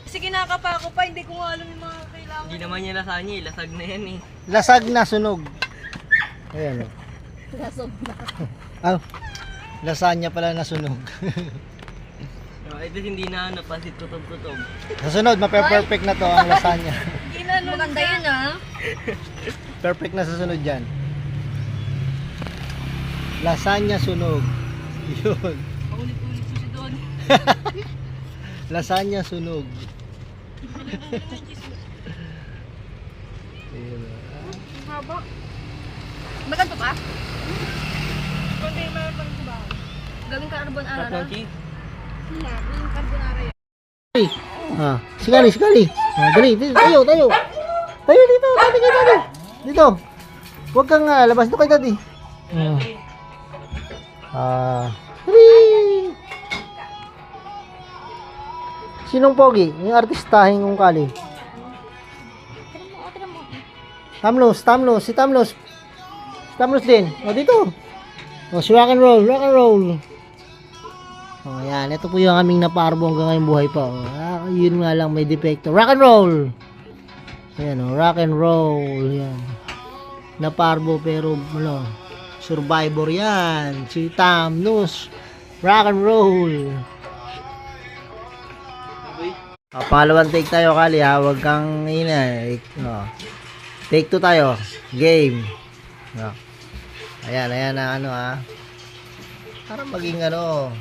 Kasi kinakapa ko pa, hindi ko nga alam yung mga kailangan. Hindi naman niya lasagna eh. Lasag na yan eh. Lasag na sunog. Ayan o. Lasog na. Ah, lasagna pala na sunog. Ito hindi na ano, pasit kutob-kutob. Sa sunod, mape-perfect na to ang lasagna. Maganda yun ah. Perfect na sa sunod dyan. Lasagna sunog. Yun. Paulit-ulit ko si Don. Lasagna sunog. Ayun. Haba. Maganto pa? Kunti meron pang kubaw. Gawin carbonara na. Crunchy. Gawin carbonara yun. Ah, sikali, sikali. Ah, dali, tayo, tayo. Tayo dito, tayo kay daddy. Dito. Huwag kang labas dito kay daddy. Dali. Sinong pogi? Yung artistahing kong kali. Tamlos, Tamlos, si Tamlos. Si Tamlos din. O, dito. O, si rock and roll, rock and roll. O, yan. Ito po yung aming naparbo hanggang ngayong buhay pa. O, yun nga lang, may depekto. Rock and roll. Ayan, o, rock and roll. Yan. Naparbo pero, ano, survivor yan. Si Tamlos. Rock and roll. Pangalawang take tayo, Kali, ha. Huwag kang ina. Take 2 tayo. Game. Ayan, ayan na ano, ha. Para maging ano,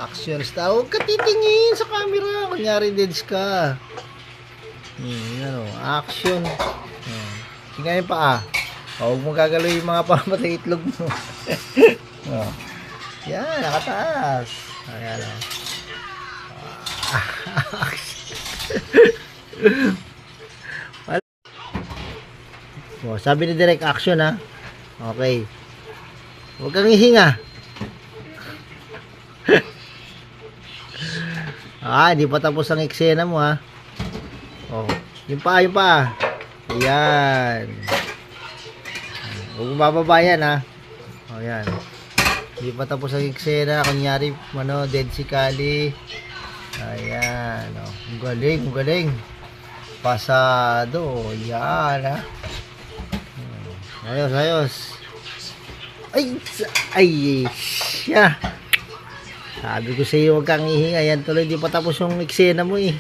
action star. Huwag ka titingin sa camera. Kunyari deads ka. Ano, action. Tingnan yung paa. Huwag mong gagalaw yung mga pamatay itlog mo. Yan, nakataas. Ayan, o. Oh, sabi ni direct action, ha. Okay. Huwag kang hihinga. Hindi pa tapos ang eksena mo, ha. Oh, yung pa, yung pa. Ayan. Huwag mong bababa yan, ha. Oh, yan. Hindi pa tapos ang eksena. Kunyari, ano, dead si Kali. Ayan, oh. Ang galing, ang galing. Pasado. Yan, ha. Ayos, ayos. Ay, siya. Sabi ko sa iyo, huwag kang ihinga. Yan tuloy, di pa tapos yung eksena mo, eh.